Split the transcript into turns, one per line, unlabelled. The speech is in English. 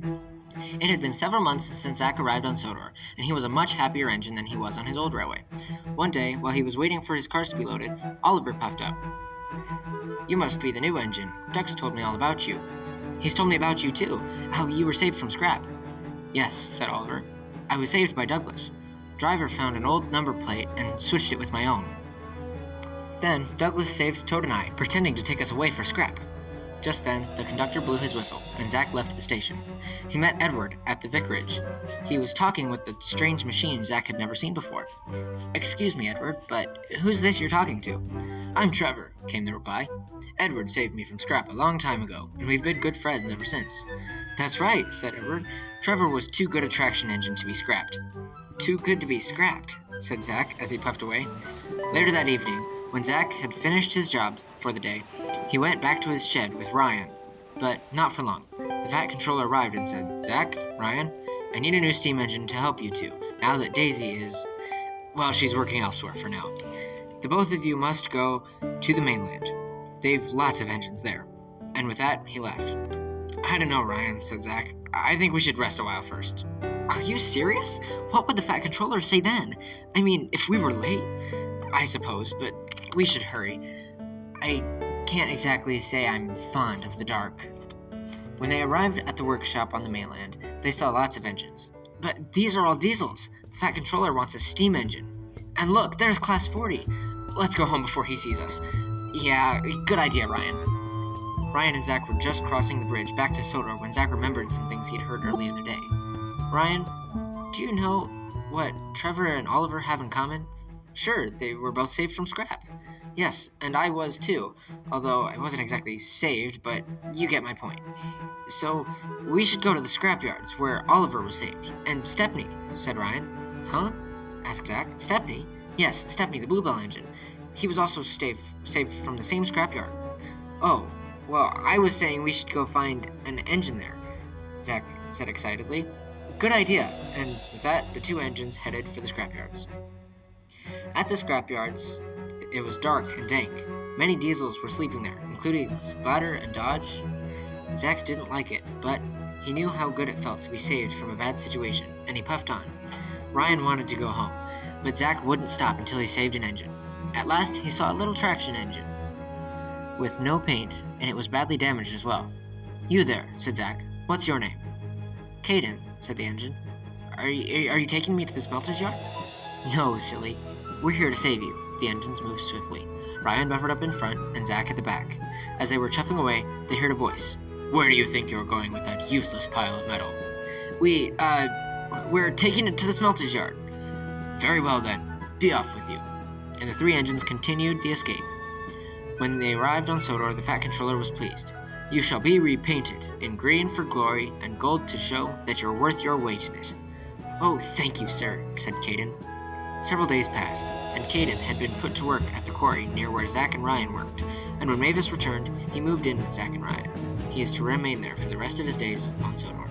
It had been several months since Zack arrived on Sodor, and he was a much happier engine than he was on his old railway. One day, while he was waiting for his cars to be loaded, Oliver puffed up. "You must be the new engine. Dux told me all about you." "He's told me about you too, how you were saved from scrap." "Yes," said Oliver. "I was saved by Douglas. Driver found an old number plate and switched it with my own. Then Douglas saved Toad and I, pretending to take us away for scrap." Just then, the conductor blew his whistle, and Zack left the station. He met Edward at the vicarage. He was talking with the strange machine Zack had never seen before. "Excuse me, Edward, but who's this you're talking to?" "I'm Trevor," came the reply. "Edward saved me from scrap a long time ago, and we've been good friends ever since." "That's right," said Edward. "Trevor was too good a traction engine to be scrapped." "Too good to be scrapped," said Zack as he puffed away. Later that evening, when Zack had finished his jobs for the day, he went back to his shed with Ryan, but not for long. The Fat Controller arrived and said, "Zack, Ryan, I need a new steam engine to help you two, now that Daisy is, well, she's working elsewhere for now. The both of you must go to the mainland. They've lots of engines there." And with that, he left. "I don't know, Ryan," said Zack. "I think we should rest a while first." "Are you serious? What would the Fat Controller say then? I mean, if we were late?" "I suppose, but we should hurry. I can't exactly say I'm fond of the dark." When they arrived at the workshop on the mainland, they saw lots of engines. "But these are all diesels. The Fat Controller wants a steam engine. And look, there's Class 40. Let's go home before he sees us." "Yeah, good idea, Ryan." Ryan and Zack were just crossing the bridge back to Sodor when Zack remembered some things he'd heard earlier in the day. "Ryan, do you know what Trevor and Oliver have in common?" "Sure, they were both saved from scrap." "Yes, and I was too, although I wasn't exactly saved, but you get my point." "So, we should go to the scrapyards, where Oliver was saved. And Stepney," said Ryan. "Huh?" asked Zack. "Stepney?" "Yes, Stepney, the Bluebell engine. He was also saved from the same scrapyard." "Oh, well, I was saying we should go find an engine there," Zack said excitedly. "Good idea." And with that, the two engines headed for the scrapyards. At the scrapyards, it was dark and dank. Many diesels were sleeping there, including Splatter and Dodge. Zack didn't like it, but he knew how good it felt to be saved from a bad situation, and he puffed on. Ryan wanted to go home, but Zack wouldn't stop until he saved an engine. At last, he saw a little traction engine with no paint, and it was badly damaged as well. "You there," said Zack. "What's your name?" "Caden," said the engine. Are you taking me to the smelter's yard?" "No, silly. We're here to save you." The engines moved swiftly. Ryan buffered up in front, and Zack at the back. As they were chuffing away, they heard a voice. "Where do you think you're going with that useless pile of metal?" We're taking it to the smelter's yard." "Very well then. Be off with you." And the three engines continued the escape. When they arrived on Sodor, the Fat Controller was pleased. "You shall be repainted, in green for glory, and gold to show that you're worth your weight in it." "Oh, thank you, sir," said Caden. Several days passed, and Caden had been put to work at the quarry near where Zack and Ryan worked, and when Mavis returned, he moved in with Zack and Ryan. He is to remain there for the rest of his days on Sodor.